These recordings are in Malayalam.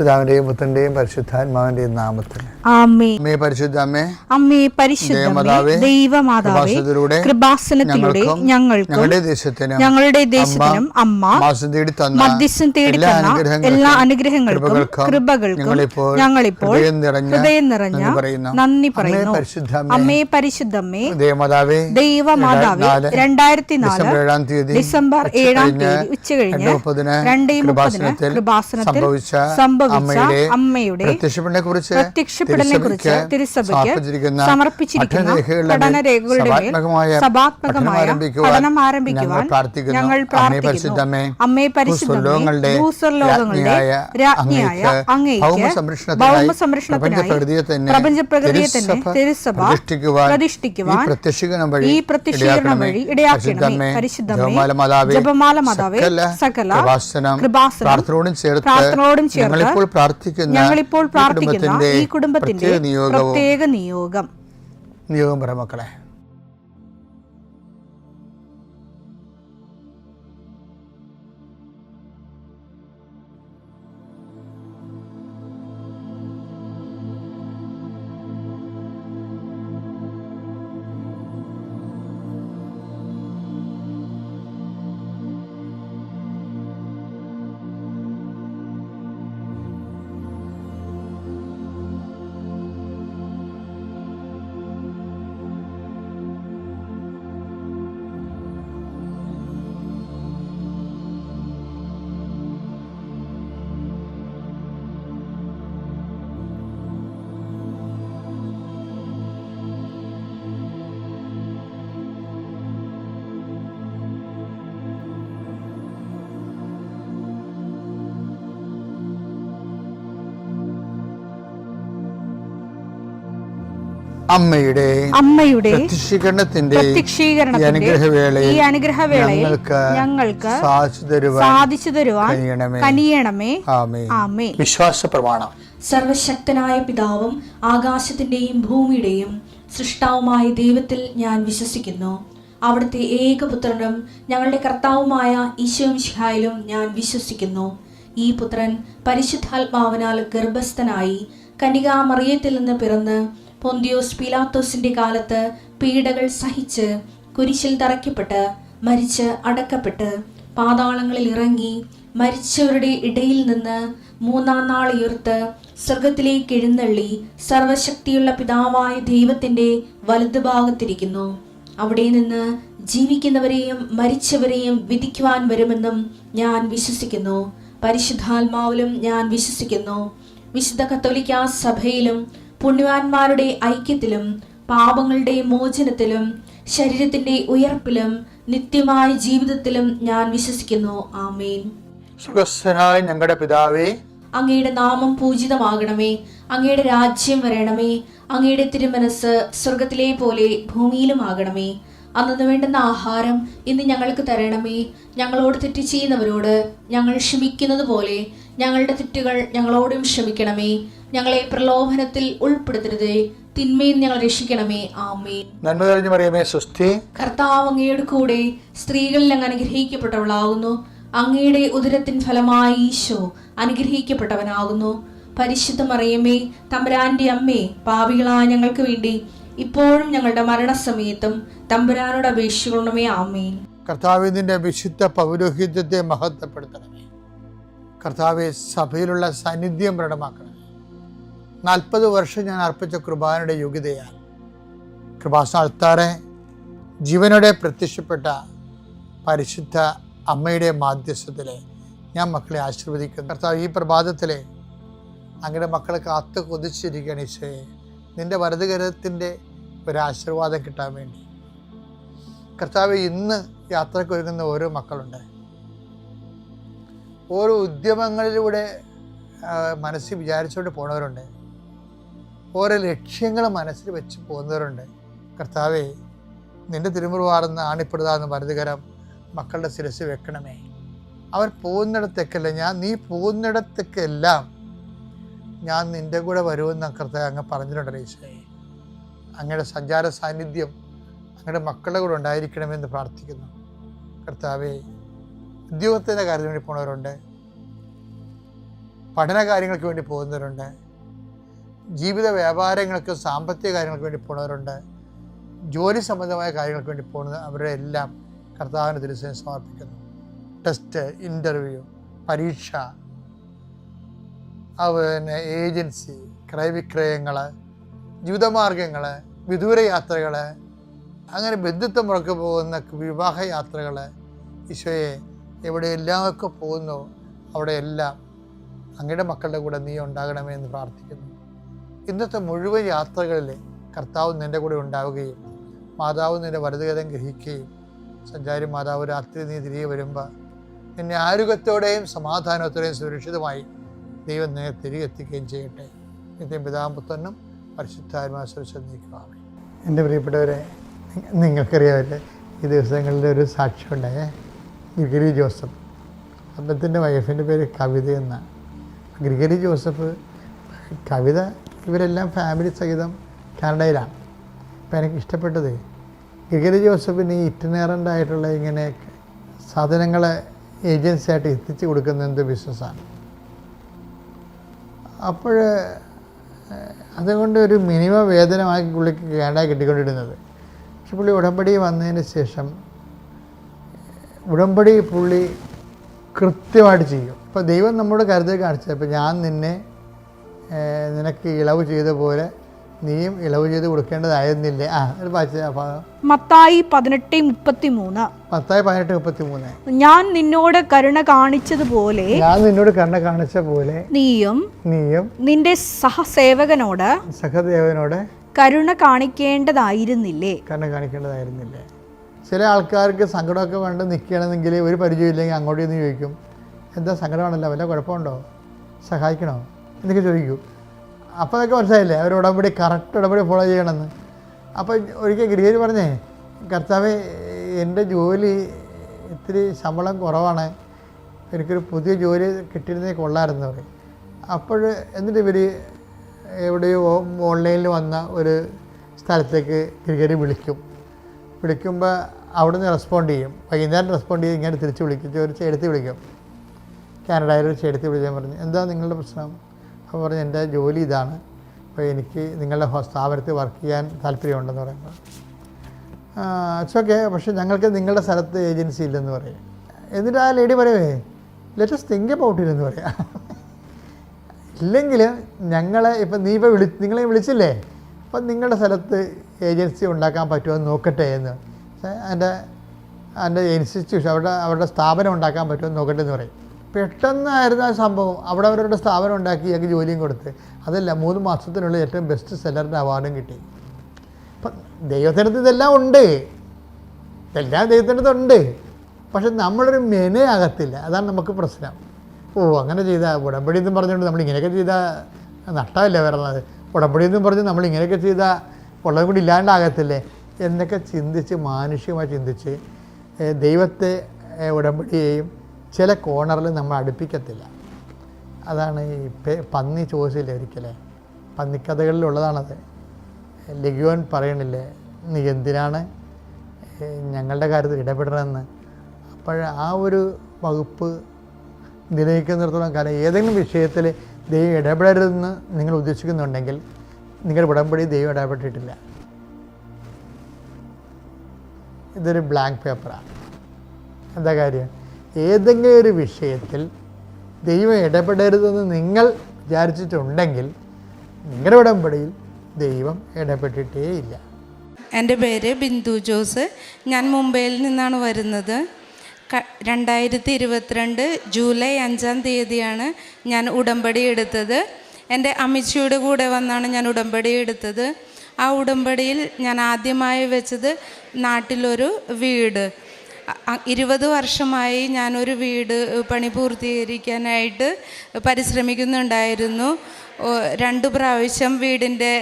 പിതാവിന്റെയും പുത്രന്റെയും പരിശുദ്ധാത്മാവിന്റെയും നാമത്തിൽ ആമേൻ. അമ്മേ പരിശുദ്ധ അമ്മേ, അമ്മേ പരിശുദ്ധമേ, ദൈവമാതാവേ, കൃപാസനത്തിലൂടെ ഞങ്ങളുടെ ദേശത്തിനും അമ്മ മധ്യസ്ഥം തേടി തന്ന എല്ലാ അനുഗ്രഹങ്ങൾക്കും കൃപകൾക്കും ഞങ്ങളിപ്പോൾ ഹൃദയം നിറഞ്ഞ നന്ദി പറയുന്നു. അമ്മേ പരിശുദ്ധമേ, ദൈവമാതാവേ, 2004 ഡിസംബർ 7 ഉച്ചകഴിഞ്ഞ് 2:30 കൃപാസനത്തിൽ സംഭവിച്ച അമ്മയുടെ പ്രത്യക്ഷപ്പെടലിനെ കുറിച്ച് തിരുസഭയ്ക്ക് സമർപ്പിച്ചിരിക്കുന്ന പഠനരേഖകളുടെ സഭാത്മകമായ പഠനം ആരംഭിക്കുവാൻ ഞങ്ങൾ പ്രാർത്ഥിക്കുന്നു. അമ്മേ പരിശുദ്ധമേ, ഭൂസ്വർലോകങ്ങളുടെ രാജ്ഞിയായ അങ്ങേയ്ക്ക് ഭൗമസംരക്ഷണത്തിനായി പ്രപഞ്ചപ്രകൃതിയെ തന്നെ തിരുസഭ പ്രതിഷ്ഠിക്കുവാൻ ഈ പ്രത്യക്ഷീകരണം വഴി ഇടയാക്കണമേ. പരിശുദ്ധമേ, ജപമാല മാതാവേ, സകല കൃപാസനം പ്രാർത്ഥനയോടും ചേർത്ത് ഞങ്ങളിപ്പോൾ പ്രാർത്ഥിക്കുന്ന ഈ കുടുംബത്തിന്റെ പ്രത്യേക നിയോഗം പറ മക്കളെ. അമ്മയുടെ പ്രത്യക്ഷീകരണത്തിന്റെ ഈ അനുഗ്രഹവേളയിൽ ഞങ്ങൾക്ക് സാധിച്ചു തരുവാൻ കനിയണമേ. ആമേൻ. വിശ്വാസ പ്രമാണം. സർവശക്തനായ പിതാവും ആകാശത്തിന്റെയും ഭൂമിയുടെയും സൃഷ്ടാവുമായ ദൈവത്തിൽ ഞാൻ വിശ്വസിക്കുന്നു. അവിടുത്തെ ഏകപുത്രനും ഞങ്ങളുടെ കർത്താവുമായ ഈശോമിശിഹായിലും ഞാൻ വിശ്വസിക്കുന്നു. ഈ പുത്രൻ പരിശുദ്ധാത്മാവിനാൽ ഗർഭസ്ഥനായി കന്യകാമറിയത്തിൽ നിന്ന് പിറന്ന് പൊന്തിയോസ് പീലാത്തോസിന്റെ കാലത്ത് പീഡകൾ സഹിച്ച് കുരിശിൽ തറയ്ക്കപ്പെട്ട് മരിച്ച് അടക്കപ്പെട്ട് പാതാളങ്ങളിൽ ഇറങ്ങി മരിച്ചവരുടെ ഇടയിൽ നിന്ന് 3-ാം നാൾ ഉയർത്ത് സ്വർഗത്തിലേക്ക് എഴുന്നള്ളി സർവശക്തിയുള്ള പിതാവായ ദൈവത്തിന്റെ വലതുഭാഗത്തിരിക്കുന്നു. അവിടെ നിന്ന് ജീവിക്കുന്നവരെയും മരിച്ചവരെയും വിധിക്കുവാൻ വരുമെന്നും ഞാൻ വിശ്വസിക്കുന്നു. പരിശുദ്ധാത്മാവിലും ഞാൻ വിശ്വസിക്കുന്നു. വിശുദ്ധ കത്തോലിക്കാ സഭയിലും പുണ്യവാന്മാരുടെ ഐക്യത്തിലും പാപങ്ങളുടെ മോചനത്തിലും ശരീരത്തിന്റെ ഉയർപ്പിലും നിത്യമായ ജീവിതത്തിലും ഞാൻ വിശ്വസിക്കുന്നു. ആമേൻ. സുഖസ്ഥനായ ഞങ്ങളുടെ പിതാവേ, അങ്ങയുടെ നാമം പൂജിതമാകണമേ. അങ്ങയുടെ രാജ്യം വരണമേ. അങ്ങയുടെ തിരുമനസ് സ്വർഗത്തിലെ പോലെ ഭൂമിയിലും ആകണമേ. അന്നു വേണ്ടുന്ന ആഹാരം ഇന്ന് ഞങ്ങൾക്ക് തരണമേ. ഞങ്ങളോട് തെറ്റ് ചെയ്യുന്നവരോട് ഞങ്ങൾ ക്ഷമിക്കുന്നത് പോലെ ഞങ്ങളുടെ തെറ്റുകൾ ഞങ്ങളോടും ക്ഷമിക്കണമേ. ഞങ്ങളെ പ്രലോഭനത്തിൽ ഉൾപ്പെടുത്തരുതേ, തിന്മയിൽ ഞങ്ങൾ രക്ഷിക്കണമേ. ആമേൻ. നന്മ നിറഞ്ഞ മറിയമേ, സ്വസ്തി. കർത്താവ് അങ്ങയുടെ കൂടെ സ്ത്രീകളിൽ അങ്ങ് അനുഗ്രഹിക്കപ്പെട്ടവളാകുന്നു. അങ്ങയുടെ ഉദരത്തിൻ ഫലമായി ഈശോ അനുഗ്രഹിക്കപ്പെട്ടവനാകുന്നു. പരിശുദ്ധ മറിയമേ, തമ്പുരാന്റെ അമ്മേ, പാപികളായ ഞങ്ങൾക്ക് വേണ്ടി ഇപ്പോഴും ഞങ്ങളുടെ മരണസമയത്തും തമ്പുരാനോട് അപേക്ഷിക്കണമേ. ആമേൻ. കർത്താവിന്റെ വിശുദ്ധ പൗരോഹിത്യത്തെ മഹത്വപ്പെടുത്തണമേ. കർത്താവെ, സഭയിലുള്ള സാന്നിധ്യം പ്രകടമാക്കണമേ. 40 വർഷം ഞാൻ അർപ്പിച്ച കൃപാനയുടെ യോഗ്യതയാൽ കൃപാസന അൾത്താറെ ജീവനോടെ പ്രത്യക്ഷപ്പെട്ട പരിശുദ്ധ അമ്മയുടെ മാധ്യസ്ഥത്തിലെ ഞാൻ മക്കളെ ആശീർവദിക്കുന്നു. കർത്താവ്, ഈ പ്രഭാതത്തിലെ അങ്ങയുടെ മക്കളെ കാത്തു കൊതിച്ചിരിക്കുകയാണ് ഈശോയെ. നിന്റെ വലതുകരത്തിൻ്റെ ഒരാശീർവാദം കിട്ടാൻ വേണ്ടി. കർത്താവ്, ഇന്ന് യാത്രയ്ക്ക് ഒരുങ്ങുന്ന ഓരോ മക്കളുണ്ട്. ഓരോ ഉദ്യമങ്ങളിലൂടെ മനസ്സിൽ വിചാരിച്ചുകൊണ്ട് പോണവരുണ്ട്. ഓരോ ലക്ഷ്യങ്ങൾ മനസ്സിൽ വെച്ച് പോകുന്നവരുണ്ട്. കർത്താവെ, നിന്റെ തിരുമുറുവാർന്ന് ആണിപ്പെടുതാന്ന് വലതുകരം മക്കളുടെ ശിരസ് വെക്കണമേ. അവർ പോകുന്നിടത്തേക്കല്ല, നീ പോകുന്നിടത്തേക്കെല്ലാം ഞാൻ നിൻ്റെ കൂടെ വരുമെന്ന് കർത്താവ് അങ്ങ് പറഞ്ഞിട്ടുണ്ടല്ലോ ഈശോയെ. അങ്ങയുടെ സഞ്ചാര സാന്നിധ്യം അങ്ങയുടെ മക്കളുടെ കൂടെ ഉണ്ടായിരിക്കണമെന്ന് പ്രാർത്ഥിക്കുന്നു. കർത്താവെ, ഉദ്യോഗത്തിൻ്റെ കാര്യത്തിന് വേണ്ടി പോണവരുണ്ട്. പഠന കാര്യങ്ങൾക്ക് വേണ്ടി പോകുന്നവരുണ്ട്, ജീവിത വ്യാപാരങ്ങൾക്ക് സാമ്പത്തിക കാര്യങ്ങൾക്ക് വേണ്ടി പോകുന്നവരുണ്ട്, ജോലി സംബന്ധമായ കാര്യങ്ങൾക്ക് വേണ്ടി പോകുന്നത് അവരുടെ എല്ലാം കർത്താവിന് തിരുസേന സമർപ്പിക്കുന്നു. ടെസ്റ്റ്, ഇൻ്റർവ്യൂ, പരീക്ഷ, പിന്നെ ഏജൻസി, ക്രയവിക്രയങ്ങൾ, ജീവിതമാർഗങ്ങൾ, വിദൂര യാത്രകൾ, അങ്ങനെ ബന്ധുത്വം മുറക്ക് പോകുന്ന വിവാഹ യാത്രകൾ, ഈശോയെ എവിടെയെല്ലാമൊക്കെ പോകുന്നു അവിടെയെല്ലാം അങ്ങയുടെ മക്കളുടെ കൂടെ നീ ഉണ്ടാകണമേ എന്ന് പ്രാർത്ഥിക്കുന്നു. ഇന്നത്തെ മുഴുവൻ യാത്രകളിൽ കർത്താവ് നിൻ്റെ കൂടെ ഉണ്ടാവുകയും മാതാവ് നിൻ്റെ വലതുകരം ഗ്രഹിക്കുകയും സഞ്ചാരി മാതാവ് രാത്രി നീ തിരികെ വരുമ്പോൾ നിന്നെ ആരോഗ്യത്തോടെയും സമാധാനത്തോടെയും സുരക്ഷിതമായി ദൈവം നിന്നെ തിരികെ എത്തിക്കുകയും ചെയ്യട്ടെ. നിത്യം പിതാവും പുത്രനും പരിശുദ്ധാത്മാവും സുരക്ഷിതമാകട്ടെ. എൻ്റെ പ്രിയപ്പെട്ടവരെ, നിങ്ങൾക്കറിയാമല്ലേ ഈ ദിവസങ്ങളിൽ ഒരു സാക്ഷ്യം ഉണ്ടായേ. ഗ്രിഗറി ജോസഫ്, അദ്ദേഹത്തിൻ്റെ വൈഫിൻ്റെ പേര് കവിത എന്നാണ്. ഗ്രിഗറി ജോസഫ്, കവിത, ഇവരെല്ലാം ഫാമിലി സഹിതം കാനഡയിലാണ്. അപ്പം എനിക്ക് ഇഷ്ടപ്പെട്ടത് ഗ്രിഗറി ജോസഫിന് ഈ ഇറ്റിനറൻ്റായിട്ടുള്ള ഇങ്ങനെ സാധനങ്ങളെ ഏജൻസിയായിട്ട് എത്തിച്ചു കൊടുക്കുന്ന എന്ത് ബിസിനസ്സാണ്. അപ്പോൾ അതുകൊണ്ട് ഒരു മിനിമം വേതനമാക്കി പുള്ളിക്ക് കാനഡ കിട്ടിക്കൊണ്ടിരുന്നത്. പക്ഷെ പുള്ളി ഉടമ്പടി വന്നതിന് ശേഷം ഉടമ്പടി പുള്ളി കൃത്യമായിട്ട് ചെയ്യും. ഇപ്പോൾ ദൈവം നമ്മുടെ കരുതൽ കാണിച്ചത്, ഇപ്പോൾ ഞാൻ നിനക്ക് ഇളവ് ചെയ്ത പോലെ നീയും ഇളവ് ചെയ്ത് കൊടുക്കേണ്ടതായിരുന്നില്ലേ. മത്തായി 18:33 ഞാൻ നിന്നോട് കരുണ കാണിച്ച പോലെ നീയും നിന്റെ സഹസേവകനോട് കരുണ കാണിക്കേണ്ടതായിരുന്നില്ലേ. ചില ആൾക്കാർക്ക് സങ്കടമൊക്കെ വേണ്ട നിൽക്കുകയാണെന്നെങ്കിൽ ഒരു പരിചയമില്ലെങ്കിൽ അങ്ങോട്ട് നിന്ന് ചോദിക്കും, എന്താ സങ്കടമാണല്ലോ, വല്ല കുഴപ്പമുണ്ടോ, സഹായിക്കണോ എന്നൊക്കെ ചോദിക്കൂ. അപ്പോൾ അതൊക്കെ മനസ്സിലായില്ലേ അവർ ഉടമ്പടി കറക്റ്റ് ഉടമ്പടി ഫോളോ ചെയ്യണമെന്ന്. അപ്പോൾ ഒരിക്കൽ ഗിരിഹരി പറഞ്ഞേ, കർത്താവേ എൻ്റെ ജോലി ഇത്തിരി ശമ്പളം കുറവാണ്, എനിക്കൊരു പുതിയ ജോലി കിട്ടിയിരുന്നേ കൊള്ളാമായിരുന്നു പറയും. അപ്പോൾ എന്നിട്ട് ഇവർ എവിടെയോ ഓൺലൈനിൽ വന്ന ഒരു സ്ഥലത്തേക്ക് ഗിരിഹരി വിളിക്കുമ്പോൾ അവിടെ നിന്ന് റെസ്പോണ്ട് ചെയ്യും. വൈകുന്നേരം റെസ്പോണ്ട് ചെയ്ത് ഇങ്ങനെ തിരിച്ച് വിളിക്കും. ഒരു ചേട്ടത്തി വിളിക്കും, കാനഡയിൽ ഒരു ചേട്ടത്തി വിളിക്കാൻ പറഞ്ഞു, എന്താ നിങ്ങളുടെ പ്രശ്നം? അപ്പോൾ പറഞ്ഞു, എൻ്റെ ജോലി ഇതാണ്, അപ്പോൾ എനിക്ക് നിങ്ങളുടെ സ്ഥാപനത്തിൽ വർക്ക് ചെയ്യാൻ താല്പര്യമുണ്ടെന്ന് പറയുമ്പോൾ, ഇറ്റ്സ് ഓക്കെ, പക്ഷേ ഞങ്ങൾക്ക് നിങ്ങളുടെ സ്ഥലത്ത് ഏജൻസി ഇല്ലെന്ന് പറയും. എന്നിട്ട് ആ ലേഡി പറയുവേ, let us think about it എന്ന് പറയാം. ഇല്ലെങ്കിൽ ഞങ്ങളെ ഇപ്പം നീ ഇപ്പോൾ നിങ്ങളെ വിളിച്ചില്ലേ, അപ്പം നിങ്ങളുടെ സ്ഥലത്ത് ഏജൻസി ഉണ്ടാക്കാൻ പറ്റുമോ എന്ന് നോക്കട്ടെ എന്ന്. എൻ്റെ ഇൻസ്റ്റിറ്റ്യൂഷൻ അവരുടെ സ്ഥാപനം ഉണ്ടാക്കാൻ പറ്റുമോ എന്ന് നോക്കട്ടെ എന്ന് പറയും. പെട്ടെന്നായിരുന്നു ആ സംഭവം. അവിടെ അവരുടെ സ്ഥാപനം ഉണ്ടാക്കി ഞങ്ങൾക്ക് ജോലിയും കൊടുത്ത്, അതല്ല 3 മാസത്തിനുള്ളിൽ ഏറ്റവും ബെസ്റ്റ് സെല്ലറിൻ്റെ അവാർഡും കിട്ടി. അപ്പം ദൈവത്തിനകത്ത് ഇതെല്ലാം ഉണ്ട്, എല്ലാം ദൈവത്തിനകത്തുണ്ട്. പക്ഷെ നമ്മളൊരു മെനയാകത്തില്ല, അതാണ് നമുക്ക് പ്രശ്നം. അങ്ങനെ ചെയ്താൽ ഉടമ്പടി എന്നും പറഞ്ഞുകൊണ്ട് നമ്മൾ ഇങ്ങനെയൊക്കെ ചെയ്താൽ നഷ്ടമല്ല വരുന്നത്, ഉടമ്പടി എന്നും പറഞ്ഞ് നമ്മൾ ഇങ്ങനെയൊക്കെ ചെയ്താൽ ഉള്ളത് കൂടി ഇല്ലാണ്ടാകത്തില്ലേ എന്നൊക്കെ ചിന്തിച്ച്, മാനുഷികമായി ചിന്തിച്ച് ദൈവത്തെ ഉടമ്പടിയെയും ചില കോണറിൽ നമ്മൾ അടുപ്പിക്കത്തില്ല. അതാണ് ഈ പന്നി ചോദിച്ചില്ലേ ഒരിക്കലേ, പന്നിക്കഥകളിലുള്ളതാണത്. ലഗ്യോൻ പറയണില്ലേ, നീ എന്തിനാണ് ഞങ്ങളുടെ കാര്യത്തിൽ ഇടപെടണമെന്ന്. അപ്പോൾ ആ ഒരു വകുപ്പ് നിലനിൽക്കുന്നിടത്തോളം കാലം ഏതെങ്കിലും വിഷയത്തിൽ ദൈവം ഇടപെടരുതെന്ന് നിങ്ങൾ ഉദ്ദേശിക്കുന്നുണ്ടെങ്കിൽ നിങ്ങളുടെ ഉടമ്പടി ദൈവം ഇടപെട്ടിട്ടില്ല. ഇതൊരു ബ്ലാങ്ക് പേപ്പറാണ്. എന്താ കാര്യം? ഏതെങ്കിലും ഒരു വിഷയത്തിൽ ദൈവം ഇടപെടരുതെന്ന് നിങ്ങൾ വിചാരിച്ചിട്ടുണ്ടെങ്കിൽ നിങ്ങളുടെ ഉടമ്പടിയിൽ ദൈവം ഇടപെട്ടിട്ടേയില്ല. എൻ്റെ പേര് ബിന്ദു ജോസ്. ഞാൻ മുംബൈയിൽ നിന്നാണ് വരുന്നത്. 2022 ജൂലൈ 5-ാം തീയതിയാണ് ഞാൻ ഉടമ്പടി എടുത്തത്. എൻ്റെ അമ്മച്ചിയുടെ കൂടെ വന്നാണ് ഞാൻ ഉടമ്പടി എടുത്തത്. ആ ഉടമ്പടിയിൽ ഞാൻ ആദ്യമായി വെച്ചത് നാട്ടിലൊരു വീട്. 20 വർഷമായി ഞാനൊരു വീട് പണി പൂർത്തീകരിക്കാനായിട്ട് പരിശ്രമിക്കുന്നുണ്ടായിരുന്നു. 2 പ്രാവശ്യം വീടിൻ്റെ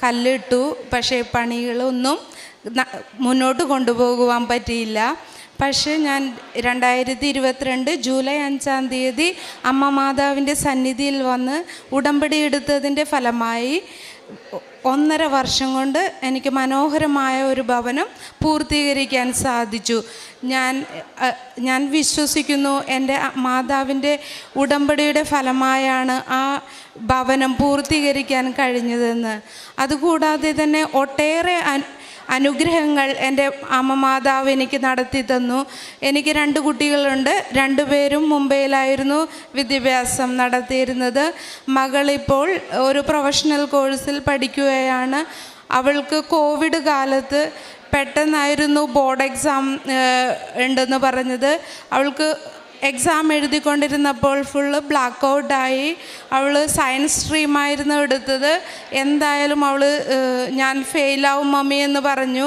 കല്ലിട്ടു, പക്ഷേ പണികളൊന്നും മുന്നോട്ട് കൊണ്ടുപോകുവാൻ പറ്റിയില്ല. പക്ഷേ ഞാൻ 2022 ജൂലൈ 5-ാം തീയതി അമ്മ മാതാവിൻ്റെ സന്നിധിയിൽ വന്ന് ഉടമ്പടി എടുത്തതിൻ്റെ ഫലമായി 1.5 വർഷം കൊണ്ട് എനിക്ക് മനോഹരമായ ഒരു ഭവനം പൂർത്തീകരിക്കാൻ സാധിച്ചു. ഞാൻ വിശ്വസിക്കുന്നു എൻ്റെ മാതാവിൻ്റെ ഉടമ്പടിയുടെ ഫലമായാണ് ആ ഭവനം പൂർത്തീകരിക്കാൻ കഴിഞ്ഞതെന്ന്. അതുകൂടാതെ തന്നെ ഒട്ടേറെ അനുഗ്രഹങ്ങൾ എൻ്റെ അമ്മ മാതാവ് എനിക്ക് നടത്തി തന്നു. എനിക്ക് 2 കുട്ടികളുണ്ട്. 2 പേരും മുംബൈയിലായിരുന്നു വിദ്യാഭ്യാസം നടത്തിയിരുന്നത്. മകളിപ്പോൾ ഒരു പ്രൊഫഷണൽ കോഴ്സിൽ പഠിക്കുകയാണ്. അവൾക്ക് കോവിഡ് കാലത്ത് പെട്ടെന്നായിരുന്നു ബോർഡ് എക്സാം ഉണ്ടെന്ന് പറഞ്ഞത്. അവൾക്ക് എക്സാം എഴുതിക്കൊണ്ടിരുന്നപ്പോൾ ഫുള്ള് ബ്ലാക്ക് ഔട്ടായി. അവൾ സയൻസ് സ്ട്രീമായിരുന്നു എടുത്തത്. എന്തായാലും അവൾ ഞാൻ ഫെയിലാവും മമ്മി എന്ന് പറഞ്ഞു.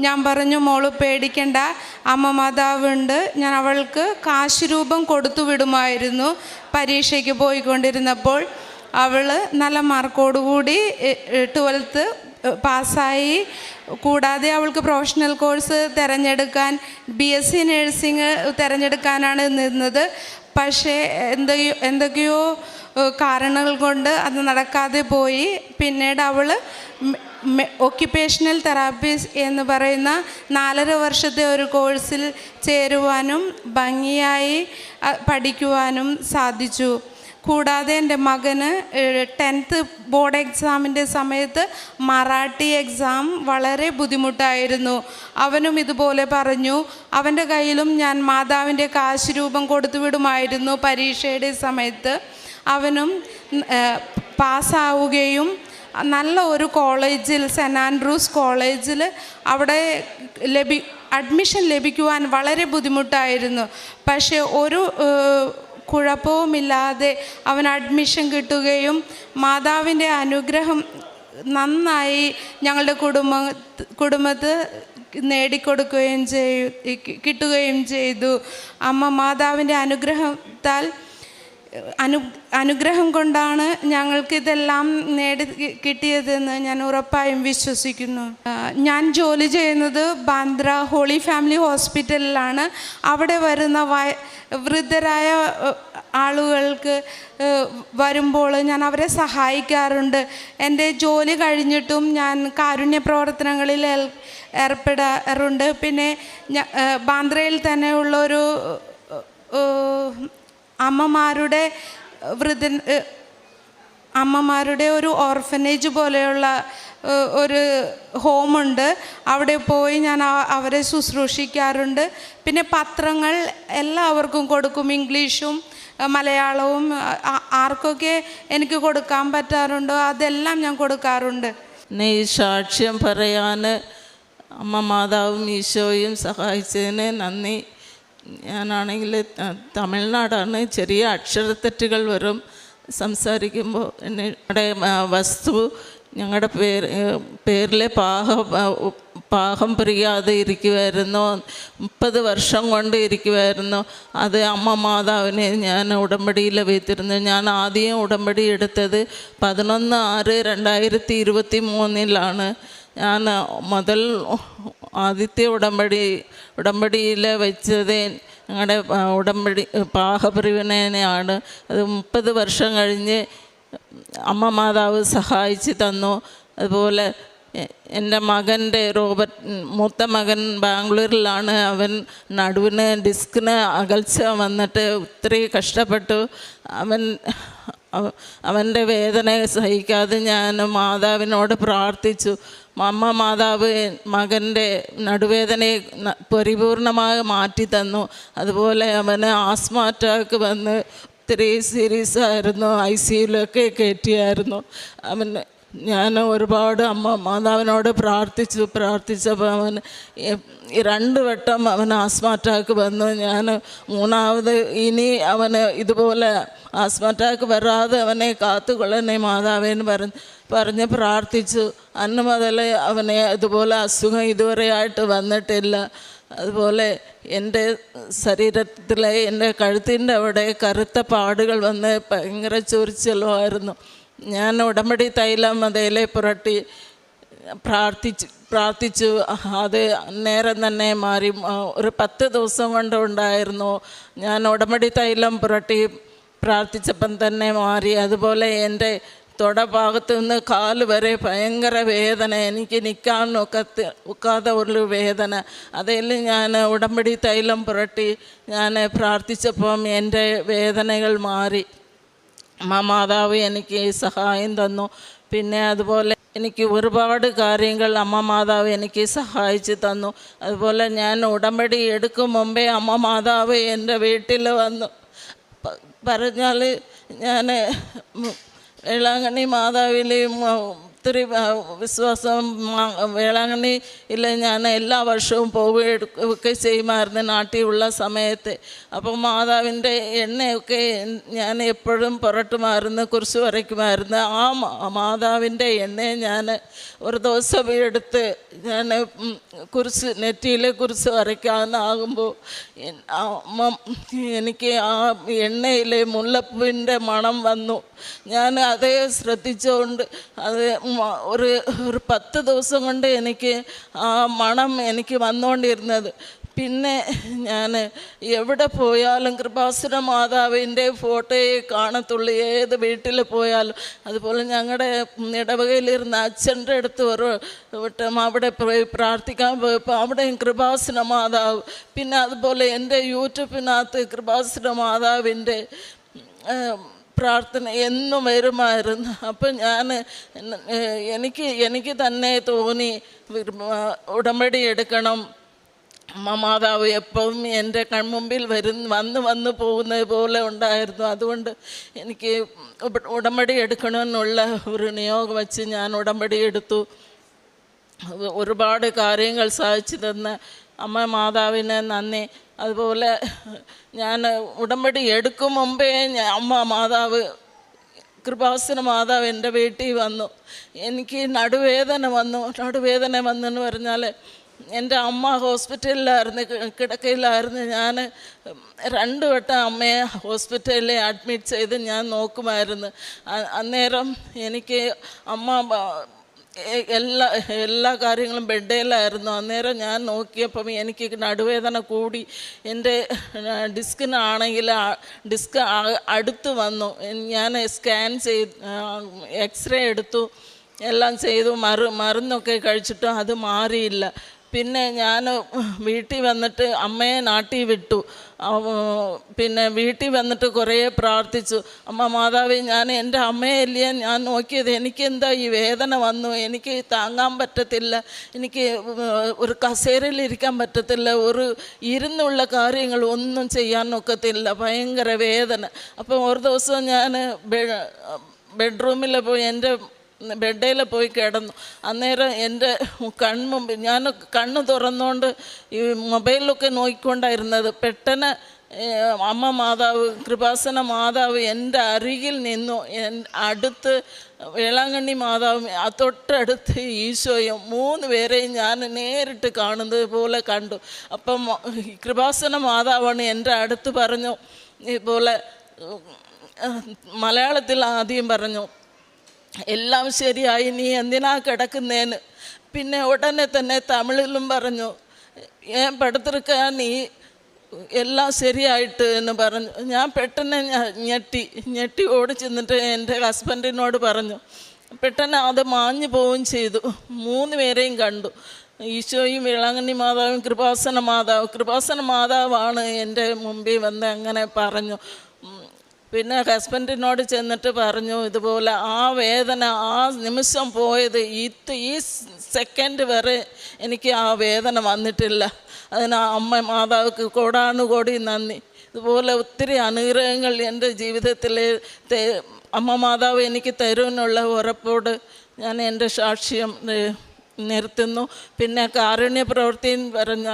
ഞാൻ പറഞ്ഞു, മോള് പേടിക്കണ്ട, അമ്മ മാതാവുണ്ട്. ഞാൻ അവൾക്ക് കാശ് രൂപം കൊടുത്തു വിടുമായിരുന്നു. പരീക്ഷയ്ക്ക് പോയിക്കൊണ്ടിരുന്നപ്പോൾ അവൾ നല്ല മാർക്കോടുകൂടി 12th പാസ്സായി. കൂടാതെ അവൾക്ക് പ്രൊഫഷണൽ കോഴ്സ് തിരഞ്ഞെടുക്കാൻ BSc നഴ്സിംഗ് തിരഞ്ഞെടുക്കാനാണ് നിന്നത്. പക്ഷേ എന്തൊക്കെയോ കാരണങ്ങൾ കൊണ്ട് അത് നടക്കാതെ പോയി. പിന്നീട് അവൾ ഒക്യുപേഷണൽ തെറാപ്പിസ്റ്റ് എന്ന് പറയുന്ന 4.5 വർഷത്തെ ഒരു കോഴ്സിൽ ചേരുവാനും ഭംഗിയായി പഠിക്കുവാനും സാധിച്ചു. കൂടാതെ എൻ്റെ മകന് 10th ബോർഡ് എക്സാമിൻ്റെ സമയത്ത് മറാഠി എക്സാം വളരെ ബുദ്ധിമുട്ടായിരുന്നു. അവനും ഇതുപോലെ പറഞ്ഞു. അവൻ്റെ കയ്യിലും ഞാൻ മാതാവിൻ്റെ കാശ് രൂപം കൊടുത്തു വിടുമായിരുന്നു പരീക്ഷയുടെ സമയത്ത്. അവനും പാസ്സാവുകയും നല്ല ഒരു കോളേജിൽ, സെൻറ്റ് ആൻഡ്രൂസ് കോളേജിൽ, അവിടെ അഡ്മിഷൻ ലഭിക്കുവാൻ വളരെ ബുദ്ധിമുട്ടായിരുന്നു. പക്ഷേ ഒരു കുഴപ്പവുമില്ലാതെ അവൻ അഡ്മിഷൻ കിട്ടുകയും മാതാവിൻ്റെ അനുഗ്രഹം നന്നായി ഞങ്ങളുടെ കുടുംബത്ത് നേടിക്കൊടുക്കുകയും കിട്ടുകയും ചെയ്തു. അമ്മ മാതാവിൻ്റെ അനുഗ്രഹം കൊണ്ടാണ് ഞങ്ങൾക്കിതെല്ലാം കിട്ടിയതെന്ന് ഞാൻ ഉറപ്പായും വിശ്വസിക്കുന്നു. ഞാൻ ജോലി ചെയ്യുന്നത് ബാന്ദ്ര ഹോളി ഫാമിലി ഹോസ്പിറ്റലിലാണ്. അവിടെ വരുന്ന വൃദ്ധരായ ആളുകൾക്ക് വരുമ്പോൾ ഞാൻ അവരെ സഹായിക്കാറുണ്ട്. എൻ്റെ ജോലി കഴിഞ്ഞിട്ടും ഞാൻ കാരുണ്യ പ്രവർത്തനങ്ങളിൽ ഏർപ്പെടാറുണ്ട്. പിന്നെ ബാന്ദ്രയിൽ തന്നെ അമ്മമാരുടെ ഒരു ഓർഫനേജ് പോലെയുള്ള ഒരു ഹോമുണ്ട്. അവിടെ പോയി ഞാൻ അവരെ ശുശ്രൂഷിക്കാറുണ്ട്. പിന്നെ പത്രങ്ങൾ എല്ലാവർക്കും കൊടുക്കും, ഇംഗ്ലീഷും മലയാളവും. ആർക്കൊക്കെ എനിക്ക് കൊടുക്കാൻ പറ്റാറുണ്ടോ അതെല്ലാം ഞാൻ കൊടുക്കാറുണ്ട്. ഈ സാക്ഷ്യം പറയാൻ അമ്മ മാതാവും ഈശോയും സഹായിച്ചതിന് നന്ദി. ഞാനാണെങ്കിൽ തമിഴ്നാടാണ്. ചെറിയ അക്ഷരത്തെറ്റുകൾ വരും സംസാരിക്കുമ്പോൾ. ഞങ്ങളുടെ വസ്തു ഞങ്ങളുടെ പേരിൽ പാകം പിരിയാതെ ഇരിക്കുമായിരുന്നു. 30 വർഷം കൊണ്ട് ഇരിക്കുമായിരുന്നു. അത് അമ്മ മാതാവിനെ ഞാൻ ഉടമ്പടിയിൽ വെച്ചിരുന്നു. ഞാൻ ആദ്യം ഉടമ്പടി എടുത്തത് 11/6/2023 ഞാൻ ആദ്യത്തെ ഉടമ്പടിയിൽ വെച്ചത് ഞങ്ങളുടെ പാകപിരിവിനെയാണ്. അത് 30 വർഷം കഴിഞ്ഞ് അമ്മ മാതാവ് സഹായിച്ച് തന്നു. അതുപോലെ എൻ്റെ മകൻ്റെ മൂത്ത മകൻ ബാംഗ്ലൂരിലാണ്. അവൻ നടുവിന് ഡിസ്കിന് അകൽച്ച വന്നിട്ട് ഒത്തിരി കഷ്ടപ്പെട്ടു. അവൻ്റെ വേദന സഹിക്കാതെ ഞാൻ മാതാവിനോട് പ്രാർത്ഥിച്ചു. അമ്മ മാതാവ് മകൻ്റെ നടുവേദനയെ പരിപൂർണമായി മാറ്റി തന്നു. അതുപോലെ അവന് ആസ്മ അറ്റാക്ക് വന്ന് ഒത്തിരി സീരിയസ് ആയിരുന്നു. ICUലൊക്കെ കയറ്റിയായിരുന്നു. ഞാൻ ഒരുപാട് അമ്മ മാതാവിനോട് പ്രാർത്ഥിച്ചപ്പോൾ അവൻ 2 വട്ടം അവന് ആസ്മ അറ്റാക്ക് വന്നു. ഞാൻ 3ാമത് ഇനി അവന് ഇതുപോലെ ആസ്മ അറ്റാക്ക് വരാതെ അവനെ കാത്തുകൊള്ളണേ മാതാവേന്ന് പറഞ്ഞ് പ്രാർത്ഥിച്ചു. അന്ന് മുതൽ അവനെ ഇതുപോലെ അസുഖം ഇതുവരെയായിട്ട് വന്നിട്ടില്ല. അതുപോലെ എൻ്റെ ശരീരത്തിലെ എൻ്റെ കഴുത്തിൻ്റെ അവിടെ കറുത്ത പാടുകൾ വന്ന് ഭയങ്കര ചൊറിച്ചിലുമായിരുന്നു. ഞാൻ ഉടമ്പടി തൈലം അതേലെ പുരട്ടി പ്രാർത്ഥിച്ചു. അത് നേരം തന്നെ മാറി. ഒരു 10 ദിവസം കൊണ്ട് ഉണ്ടായിരുന്നു. ഞാൻ ഉടമ്പടി തൈലം പുരട്ടി പ്രാർത്ഥിച്ചപ്പം തന്നെ മാറി. അതുപോലെ എൻ്റെ തൊടഭാഗത്ത് നിന്ന് കാല് വരെ ഭയങ്കര വേദന, എനിക്ക് നിൽക്കാൻ ഒക്കാതെ ഒരു വേദന. അതിൽ ഞാൻ ഉടമ്പടി തൈലം പുരട്ടി ഞാൻ പ്രാർത്ഥിച്ചപ്പം എൻ്റെ വേദനകൾ മാറി. മാതാവ് എനിക്ക് സഹായം തന്നു. പിന്നെ അതുപോലെ എനിക്ക് ഒരുപാട് കാര്യങ്ങൾ മാതാവ് എനിക്ക് സഹായിച്ചു തന്നു. അതുപോലെ ഞാൻ ഉടമ്പടി എടുക്കും മുമ്പേ മാതാവ് എൻ്റെ വീട്ടിൽ വന്നു. പറഞ്ഞാൽ ഞാൻ വേളാങ്കണ്ണി മാതാവിലെയും ഒത്തിരി വിശ്വാസം. വേളാങ്കണ്ണിയിൽ ഞാൻ എല്ലാ വർഷവും പോവുകയൊക്കെ ചെയ്യുമായിരുന്നു നാട്ടിലുള്ള സമയത്ത്. അപ്പോൾ മാതാവിൻ്റെ എണ്ണയൊക്കെ ഞാൻ എപ്പോഴും പുരട്ടുമായിരുന്നു, കുരിശ് വരയ്ക്കുമായിരുന്നു. ആ മാതാവിൻ്റെ എണ്ണയെ ഞാൻ ഒരു ദിവസം എടുത്ത് ഞാൻ കുരിശ് നെറ്റിയിൽ കുരിശ് വരയ്ക്കാനാകുമ്പോൾ എനിക്ക് ആ എണ്ണയിലെ മുല്ലപ്പൂവിൻ്റെ മണം വന്നു. ഞാൻ അതേ ശ്രദ്ധിച്ചുകൊണ്ട് അത് ഒരു 10 ദിവസം കൊണ്ട് എനിക്ക് ആ മണം എനിക്ക് വന്നുകൊണ്ടിരുന്നത്. പിന്നെ ഞാൻ എവിടെ പോയാലും കൃപാസന മാതാവിൻ്റെ ഫോട്ടോയെ കാണത്തുള്ളൂ, ഏത് വീട്ടിൽ പോയാലും. അതുപോലെ ഞങ്ങളുടെ ഇടവകയിലിരുന്ന അച്ഛൻ്റെ അടുത്ത് ഒരു വട്ടം അവിടെ പോയി പ്രാർത്ഥിക്കാൻ പോയപ്പോൾ അവിടെയും കൃപാസന മാതാവ്. പിന്നെ അതുപോലെ എൻ്റെ യൂട്യൂബിനകത്ത് കൃപാസന മാതാവിൻ്റെ പ്രാർത്ഥന എന്നും വരുമായിരുന്നു. അപ്പം എനിക്ക് തന്നെ തോന്നി ഉടമ്പടി എടുക്കണം. മാതാവ് എപ്പോഴും എൻ്റെ കൺമുമ്പിൽ വന്ന് പോകുന്നത് പോലെ ഉണ്ടായിരുന്നു. അതുകൊണ്ട് എനിക്ക് ഉടമ്പടി എടുക്കണമെന്നുള്ള ഒരു നിയോഗം വെച്ച് ഞാൻ ഉടമ്പടി എടുത്തു. ഒരുപാട് കാര്യങ്ങൾ സാധിച്ചു തന്ന മാതാവിന് നന്ദി. അതുപോലെ ഞാൻ ഉടമ്പടി എടുക്കും മുമ്പേ മാതാവ് കൃപാസന മാതാവ് എൻ്റെ വീട്ടിൽ വന്നു. എനിക്ക് നടുവേദന വന്നെന്ന് പറഞ്ഞാൽ എൻ്റെ അമ്മ ഹോസ്പിറ്റലിലായിരുന്നു, കിടക്കയിലായിരുന്നു. ഞാൻ 2 വട്ടം അമ്മയെ ഹോസ്പിറ്റലിൽ അഡ്മിറ്റ് ചെയ്ത് ഞാൻ നോക്കുമായിരുന്നു. അന്നേരം എനിക്ക് അമ്മ എല്ലാ കാര്യങ്ങളും ബെഡേലായിരുന്നു. അന്നേരം ഞാൻ നോക്കിയപ്പം എനിക്ക് നടുവേദന കൂടി. എൻ്റെ ഡിസ്കിനാണെങ്കിൽ ഡിസ്ക് അടുത്ത് വന്നു. ഞാൻ സ്കാൻ ചെയ്ത് എക്സ്റേ എടുത്തു, എല്ലാം ചെയ്തു. മരുന്നൊക്കെ കഴിച്ചിട്ടും അത് മാറിയില്ല. പിന്നെ ഞാൻ വീട്ടിൽ വന്നിട്ട് അമ്മയെ നാട്ടിൽ വിട്ടു. പിന്നെ വീട്ടിൽ വന്നിട്ട് കുറേ പ്രാർത്ഥിച്ചു. മാതാവേ, ഞാൻ എൻ്റെ അമ്മയല്ലേ ഞാൻ നോക്കിയത്, എനിക്കെന്താ ഈ വേദന വന്നു, എനിക്ക് താങ്ങാൻ പറ്റത്തില്ല, എനിക്ക് ഒരു കസേരയിൽ ഇരിക്കാൻ പറ്റത്തില്ല, ഒരു ഇരുന്നുള്ള കാര്യങ്ങൾ ഒന്നും ചെയ്യാൻ ഒക്കത്തില്ല, ഭയങ്കര വേദന. അപ്പം ഒരു ദിവസം ഞാൻ ബെഡ്റൂമിൽ പോയി എൻ്റെ ബെഡേൽ പോയി കിടന്നു. അന്നേരം എൻ്റെ കൺമുമ്പിൽ ഞാൻ കണ്ണ് തുറന്നുകൊണ്ട് ഈ മൊബൈലിലൊക്കെ നോക്കിക്കൊണ്ടായിരുന്നത്. പെട്ടെന്ന് മാതാവ് കൃപാസന മാതാവ് എൻ്റെ അരികിൽ നിന്നു. അടുത്ത് വേളാങ്കണ്ണി മാതാവും തൊട്ടടുത്ത് ഈശോയും 3 പേരെയും ഞാൻ നേരിട്ട് കാണുന്നത് പോലെ കണ്ടു. അപ്പം കൃപാസന മാതാവാണ് എൻ്റെ അടുത്ത് പറഞ്ഞു, ഇതുപോലെ മലയാളത്തിൽ ആദ്യം പറഞ്ഞു, എല്ലാം ശരിയായി, നീ എന്തിനാ കിടക്കുന്നേന്ന്. പിന്നെ ഉടനെ തന്നെ തമിഴിലും പറഞ്ഞു, ഏൻ പടുത്തിരിക്ക, നീ എല്ലാം ശരിയായിട്ട് എന്ന് പറഞ്ഞു. ഞാൻ പെട്ടെന്ന് ഞെട്ടി ഓടി ചെന്നിട്ട് എൻ്റെ ഹസ്ബൻഡിനോട് പറഞ്ഞു. പെട്ടെന്ന് അത് മാഞ്ഞു പോവുകയും ചെയ്തു. 3 പേരെയും കണ്ടു, ഈശോയും വേളാങ്കണ്ണി മാതാവും കൃപാസന മാതാവാണ് എൻ്റെ മുമ്പിൽ വന്ന് അങ്ങനെ പറഞ്ഞു. പിന്നെ ഹസ്ബൻഡിനോട് ചെന്നിട്ട് പറഞ്ഞു, ഇതുപോലെ ആ വേദന ആ നിമിഷം പോയത്, ഈ സെക്കൻഡ് വരെ എനിക്ക് ആ വേദന വന്നിട്ടില്ല. അതിന് മാതാവുക്ക് കോടാനുകോടി നന്ദി. ഇതുപോലെ ഒത്തിരി അനുഗ്രഹങ്ങൾ എൻ്റെ ജീവിതത്തിൽ മാതാവ് എനിക്ക് തരുമെന്നുള്ള ഉറപ്പോട് ഞാൻ എൻ്റെ സാക്ഷ്യം നിർത്തുന്നു. പിന്നെ കാരുണ്യ പ്രവൃത്തി പറഞ്ഞ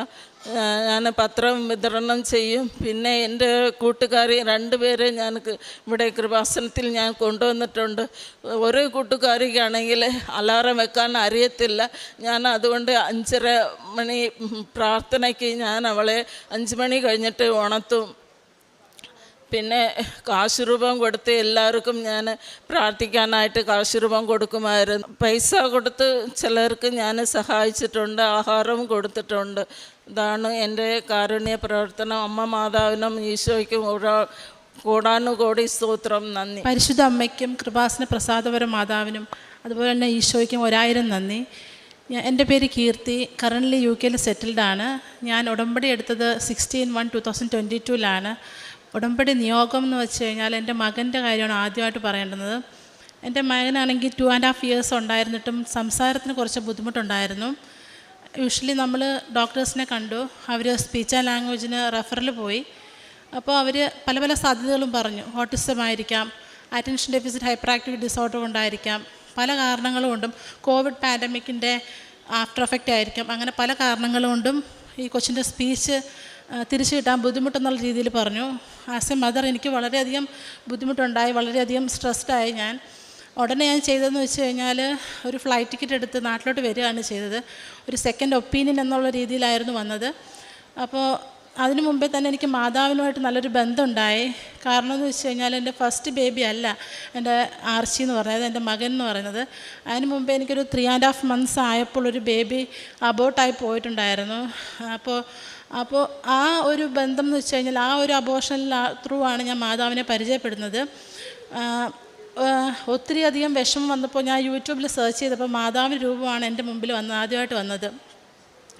ഞാൻ പത്രം വിതരണം ചെയ്യും. പിന്നെ എൻ്റെ കൂട്ടുകാരി 2 പേരെ ഞാൻ ഇവിടെ കൃപാസനത്തിൽ ഞാൻ കൊണ്ടുവന്നിട്ടുണ്ട്. ഒരു കൂട്ടുകാരിക്കാണെങ്കിൽ അലാറം വെക്കാൻ അറിയത്തില്ല. ഞാൻ അതുകൊണ്ട് 5:30 മണി പ്രാർത്ഥനയ്ക്ക് ഞാൻ അവളെ 5 മണി കഴിഞ്ഞിട്ട് ഉണർത്തും. പിന്നെ കാശുരൂപം കൊടുത്ത് എല്ലാവർക്കും ഞാൻ പ്രാർത്ഥിക്കാനായിട്ട് കാശുരൂപം കൊടുക്കുമായിരുന്നു. പൈസ കൊടുത്ത് ചിലർക്ക് ഞാൻ സഹായിച്ചിട്ടുണ്ട്, ആഹാരവും കൊടുത്തിട്ടുണ്ട്. ഇതാണ് എൻ്റെ കാരുണ്യ പ്രവർത്തനം. മാതാവിനും ഈശോയ്ക്കും കോടാനുകോടി സ്തോത്രം, നന്ദി. പരിശുദ്ധ അമ്മയ്ക്കും കൃപാസന പ്രസാദപര മാതാവിനും അതുപോലെ തന്നെ ഈശോയ്ക്കും 1000 നന്ദി. എൻ്റെ പേര് കീർത്തി. Currently UK സെറ്റിൽഡാണ്. ഞാൻ ഉടമ്പടി എടുത്തത് 16/1/2022 ഉടമ്പടി നിയോഗം എന്ന് വെച്ച് കഴിഞ്ഞാൽ എൻ്റെ മകൻ്റെ കാര്യമാണ് ആദ്യമായിട്ട് പറയേണ്ടത്. എൻ്റെ മകനാണെങ്കിൽ 2.5 ഇയേഴ്സ് ഉണ്ടായിരുന്നിട്ടും സംസാരത്തിന് കുറച്ച് ബുദ്ധിമുട്ടുണ്ടായിരുന്നു. യൂഷ്വലി നമ്മൾ ഡോക്ടേഴ്സിനെ കണ്ടു. അവർ സ്പീച്ച് ആൻഡ് ലാംഗ്വേജിന് റെഫറൽ പോയി. അപ്പോൾ അവർ പല പല സാധ്യതകളും പറഞ്ഞു. ഓട്ടിസം ആയിരിക്കാം, attention deficit hyper activity disorder കൊണ്ടായിരിക്കാം, പല കാരണങ്ങൾ കൊണ്ടും, കോവിഡ് പാൻഡമിക്കിൻ്റെ ആഫ്റ്റർ എഫക്റ്റ് ആയിരിക്കാം, അങ്ങനെ പല കാരണങ്ങൾ കൊണ്ടും ഈ കൊച്ചിൻ്റെ സ്പീച്ച് തിരിച്ചു കിട്ടാൻ ബുദ്ധിമുട്ടെന്നുള്ള രീതിയിൽ പറഞ്ഞു. ആസ് എ മദർ എനിക്ക് വളരെയധികം ബുദ്ധിമുട്ടുണ്ടായി, വളരെയധികം സ്ട്രെസ്ഡായി. ഉടനെ ഞാൻ ചെയ്തതെന്ന് വെച്ച് കഴിഞ്ഞാൽ ഒരു ഫ്ലൈറ്റ് ടിക്കറ്റ് എടുത്ത് നാട്ടിലോട്ട് വരികയാണ് ചെയ്തത്. ഒരു സെക്കൻഡ് ഒപ്പീനിയൻ എന്നുള്ള രീതിയിലായിരുന്നു വന്നത്. അപ്പോൾ അതിനു മുമ്പേ തന്നെ എനിക്ക് മാതാവിനുമായിട്ട് നല്ലൊരു ബന്ധമുണ്ടായി. കാരണം എന്ന് വെച്ച് കഴിഞ്ഞാൽ എൻ്റെ ഫസ്റ്റ് ബേബി അല്ല എൻ്റെ ആർച്ചി എന്ന് പറയുന്നത്, എൻ്റെ മകൻ എന്ന് പറയുന്നത്. അതിന് മുമ്പേ എനിക്കൊരു 3.5 months ആയപ്പോൾ ഒരു ബേബി അബോർട്ടായി പോയിട്ടുണ്ടായിരുന്നു. അപ്പോൾ ആ ഒരു ബന്ധം എന്ന് വെച്ച് കഴിഞ്ഞാൽ ആ ഒരു അബോർഷനിൽ ത്രൂ ആണ് ഞാൻ മാതാവിനെ പരിചയപ്പെടുന്നത്. ഒത്തിരി അധികം വിഷമം വന്നപ്പോൾ ഞാൻ യൂട്യൂബിൽ സെർച്ച് ചെയ്തപ്പോൾ മാതാവിൻ്റെ രൂപമാണ് എൻ്റെ മുമ്പിൽ ആദ്യമായിട്ട് വന്നത്.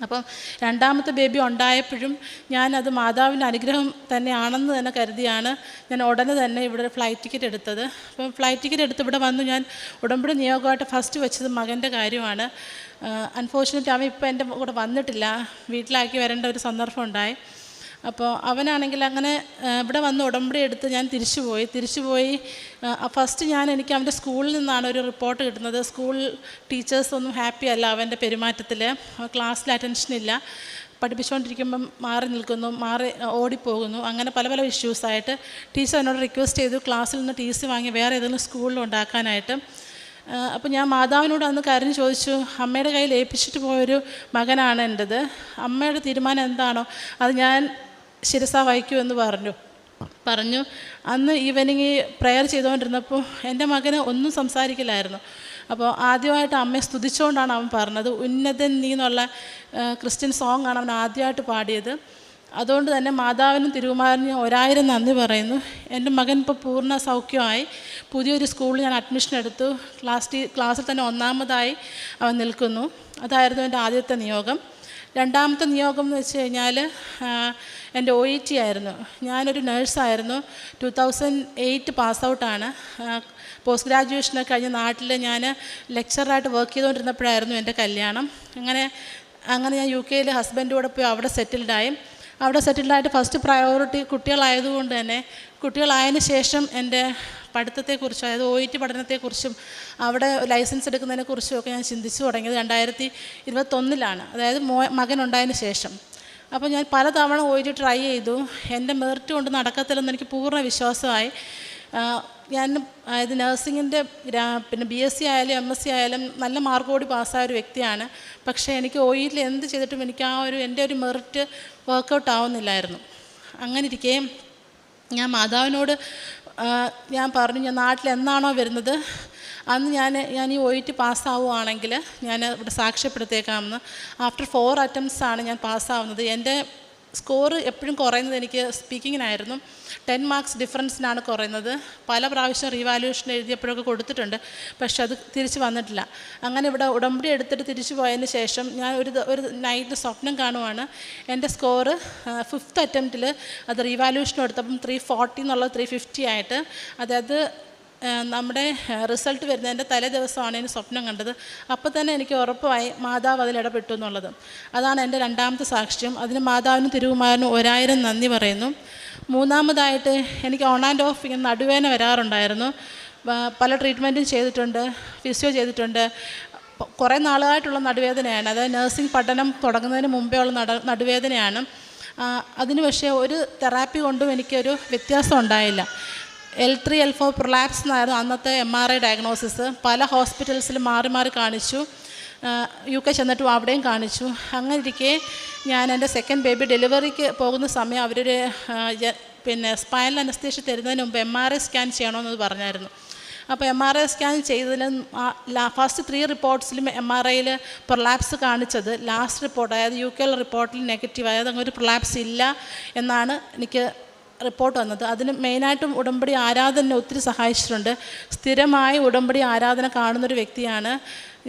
അപ്പം രണ്ടാമത്തെ ബേബി ഉണ്ടായപ്പോഴും ഞാനത് മാതാവിൻ്റെ അനുഗ്രഹം തന്നെയാണെന്ന് തന്നെ കരുതിയാണ് ഞാൻ ഉടനെ തന്നെ ഇവിടെ ഫ്ലൈറ്റ് ടിക്കറ്റ് എടുത്തത്. അപ്പം ഫ്ലൈറ്റ് ടിക്കറ്റ് എടുത്ത് ഇവിടെ വന്നു. ഞാൻ ഉടമ്പടി നിയോഗമായിട്ട് ഫസ്റ്റ് വെച്ചത് മകൻ്റെ കാര്യമാണ്. അൺഫോർച്ചുനേറ്റ്ലി അവൻ ഇപ്പോൾ എൻ്റെ കൂടെ വന്നിട്ടില്ല, വീട്ടിലാക്കി വരേണ്ട ഒരു സന്ദർഭം ഉണ്ടായി. അപ്പോൾ അവനാണെങ്കിൽ അങ്ങനെ ഇവിടെ വന്ന് ഉടമ്പടി എടുത്ത് ഞാൻ തിരിച്ചുപോയി. ഫസ്റ്റ് എനിക്ക് അവൻ്റെ സ്കൂളിൽ നിന്നാണ് ഒരു റിപ്പോർട്ട് കിട്ടുന്നത്. സ്കൂൾ ടീച്ചേഴ്സൊന്നും ഹാപ്പി അല്ല അവൻ്റെ പെരുമാറ്റത്തിൽ. ക്ലാസ്സിൽ അറ്റൻഷനില്ല, പഠിപ്പിച്ചുകൊണ്ടിരിക്കുമ്പം മാറി നിൽക്കുന്നു, ഓടിപ്പോകുന്നു, അങ്ങനെ പല പല ഇഷ്യൂസായിട്ട് ടീച്ചർ എന്നോട് റിക്വസ്റ്റ് ചെയ്തു ക്ലാസ്സിൽ നിന്ന് TC വാങ്ങി വേറെ ഏതെങ്കിലും സ്കൂളിൽ ഉണ്ടാക്കാനായിട്ട്. അപ്പോൾ ഞാൻ മാതാവിനോട് അന്ന് കാര്യം ചോദിച്ചു. അമ്മയുടെ കയ്യിൽ ഏൽപ്പിച്ചിട്ട് പോയൊരു മകനാണ് എൻ്റെത്. അമ്മയുടെ തീരുമാനം എന്താണോ അത് ഞാൻ ശിരസ വഹിക്കുമെന്ന് പറഞ്ഞു. അന്ന് ഈവനിങ് പ്രെയർ ചെയ്തുകൊണ്ടിരുന്നപ്പോൾ എൻ്റെ മകന് ഒന്നും സംസാരിക്കില്ലായിരുന്നു. അപ്പോൾ ആദ്യമായിട്ട് അമ്മയെ സ്തുതിച്ചുകൊണ്ടാണ് അവൻ പറഞ്ഞത്. ഉന്നതൻ നീ എന്നുള്ള ക്രിസ്ത്യൻ സോങ് ആണ് അവൻ ആദ്യമായിട്ട് പാടിയത്. അതുകൊണ്ട് തന്നെ മാതാവിനും തിരുകുമാരനും 1000 നന്ദി പറയുന്നു. എൻ്റെ മകൻ ഇപ്പോൾ പൂർണ്ണ സൗഖ്യമായി. പുതിയൊരു സ്കൂളിൽ ഞാൻ അഡ്മിഷൻ എടുത്തു. ക്ലാസ്സിൽ തന്നെ 1ാമതായി അവൻ നിൽക്കുന്നു. അതായിരുന്നു എൻ്റെ ആദ്യത്തെ നിയോഗം. രണ്ടാമത്തെ നിയോഗം എന്ന് വെച്ച് കഴിഞ്ഞാൽ എൻ്റെ OET ആയിരുന്നു. ഞാനൊരു നേഴ്സായിരുന്നു. 2008 പാസ് ഔട്ടാണ്. പോസ്റ്റ് ഗ്രാജുവേഷനൊക്കെ കഴിഞ്ഞ് നാട്ടിൽ ഞാൻ ലെക്ചറായിട്ട് വർക്ക് ചെയ്തുകൊണ്ടിരുന്നപ്പോഴായിരുന്നു എൻ്റെ കല്യാണം. അങ്ങനെ ഞാൻ UK ഹസ്ബൻഡ് കൂടെ പോയി അവിടെ സെറ്റിൽഡായിട്ട് ഫസ്റ്റ് പ്രയോറിറ്റി കുട്ടികളായതുകൊണ്ട് തന്നെ കുട്ടികളായതിനു ശേഷം എൻ്റെ പഠിത്തത്തെക്കുറിച്ചും, അതായത് OET പഠനത്തെക്കുറിച്ചും അവിടെ ലൈസൻസ് എടുക്കുന്നതിനെക്കുറിച്ചും ഒക്കെ ഞാൻ ചിന്തിച്ചു തുടങ്ങിയത് 2021 അതായത് മകനുണ്ടായതിന് ശേഷം. അപ്പോൾ ഞാൻ പലതവണ OET ട്രൈ ചെയ്തു. എൻ്റെ മെറിറ്റ് കൊണ്ട് നടക്കത്തില്ലെന്ന് എനിക്ക് പൂർണ്ണ വിശ്വാസമായി. ഞാൻ അതായത് നഴ്സിങ്ങിൻ്റെ പിന്നെ BSc ആയാലും MSc ആയാലും നല്ല മാർക്കോടി പാസ്സായ ഒരു വ്യക്തിയാണ്. പക്ഷേ എനിക്ക് OET എന്ത് ചെയ്തിട്ടും എനിക്ക് എൻ്റെ ഒരു മെറിറ്റ് വർക്കൗട്ട് ആവുന്നില്ലായിരുന്നു. അങ്ങനെ ഇരിക്കെ ഞാൻ മാതാവിനോട് ഞാൻ പറഞ്ഞു, ഞാൻ നാട്ടിൽ എന്നാണോ വരുന്നത് അന്ന് ഞാൻ ഈ OET പാസ്സാവുകയാണെങ്കിൽ ഞാൻ ഇവിടെ സാക്ഷ്യപ്പെടുത്തിയേക്കാമെന്ന്. ആഫ്റ്റർ 4 attempts ആണ് ഞാൻ പാസ്സാവുന്നത്. എൻ്റെ സ്കോർ എപ്പോഴും കുറയുന്നത് എനിക്ക് സ്പീക്കിങ്ങിനായിരുന്നു. 10 marks ഡിഫറൻസിനാണ് കുറയുന്നത്. പല പ്രാവശ്യം റീവാലുവേഷൻ എഴുതിയപ്പോഴൊക്കെ കൊടുത്തിട്ടുണ്ട്, പക്ഷെ അത് തിരിച്ച് വന്നിട്ടില്ല. അങ്ങനെ ഇവിടെ ഉടമ്പടി എടുത്തിട്ട് തിരിച്ചു പോയതിന് ശേഷം ഞാൻ ഒരു നൈറ്റിൽ സ്വപ്നം കാണുവാണ്. എൻ്റെ സ്കോറ് 5th അറ്റംപ്റ്റിൽ അത് റീവാലുവേഷൻ എടുത്തപ്പം 340 എന്നുള്ളത് 350 ആയിട്ട്, അതായത് നമ്മുടെ റിസൾട്ട് വരുന്നതിൻ്റെ തലേ ദിവസമാണ് എനിക്ക് സ്വപ്നം കണ്ടത്. അപ്പോൾ തന്നെ എനിക്ക് ഉറപ്പായി മാതാവ് അതിലിടപെട്ടു എന്നുള്ളത്. അതാണ് എൻ്റെ രണ്ടാമത്തെ സാക്ഷ്യം. അതിന് മാതാവിനും തിരുകുമാരനും 1000 നന്ദി പറയുന്നു. മൂന്നാമതായിട്ട് എനിക്ക് ഓൺ ആൻഡ് ഓഫ് ഇങ്ങനെ നടുവേദന വരാറുണ്ടായിരുന്നു. പല ട്രീറ്റ്മെൻറ്റും ചെയ്തിട്ടുണ്ട്, ഫിസിയോ ചെയ്തിട്ടുണ്ട്. കുറേ നാളായിട്ടുള്ള നടുവേദനയാണ്, അതായത് നഴ്സിംഗ് പഠനം തുടങ്ങുന്നതിന് മുമ്പേ ഉള്ള നടുവേദനയാണ്. അതിന് പക്ഷേ ഒരു തെറാപ്പി കൊണ്ടും എനിക്കൊരു വ്യത്യാസം ഉണ്ടായില്ല. L3 L4 പ്രൊലാപ്സ് എന്നായിരുന്നു അന്നത്തെ MRI ഡയഗ്നോസിസ്. പല ഹോസ്പിറ്റൽസിലും മാറി കാണിച്ചു. UK ചെന്നിട്ടും അവിടെയും കാണിച്ചു. അങ്ങനെ ഇരിക്കെ ഞാൻ എൻ്റെ സെക്കൻഡ് ബേബി ഡെലിവറിക്ക് പോകുന്ന സമയം അവരൊരു പിന്നെ സ്പൈനൽ അനസ്തേഷ്യ തരുന്നതിന് മുമ്പ് MRI സ്കാൻ ചെയ്യണമെന്നത് പറഞ്ഞായിരുന്നു. അപ്പോൾ MRI സ്കാൻ ചെയ്തതിലും ഫസ്റ്റ് 3 റിപ്പോർട്ട്സിലും MRIയിൽ പ്രൊലാപ്സ് കാണിച്ചത്. ലാസ്റ്റ് റിപ്പോർട്ട്, അതായത് UK റിപ്പോർട്ടിൽ നെഗറ്റീവ്, അതായത് അങ്ങനെ ഒരു പ്രൊലാപ്സ് ഇല്ല എന്നാണ് എനിക്ക് റിപ്പോർട്ട് വന്നത്. അതിന് മെയിനായിട്ടും ഉടമ്പടി ആരാധന ഒത്തിരി സഹായിച്ചിട്ടുണ്ട്. സ്ഥിരമായി ഉടമ്പടി ആരാധന കാണുന്നൊരു വ്യക്തിയാണ്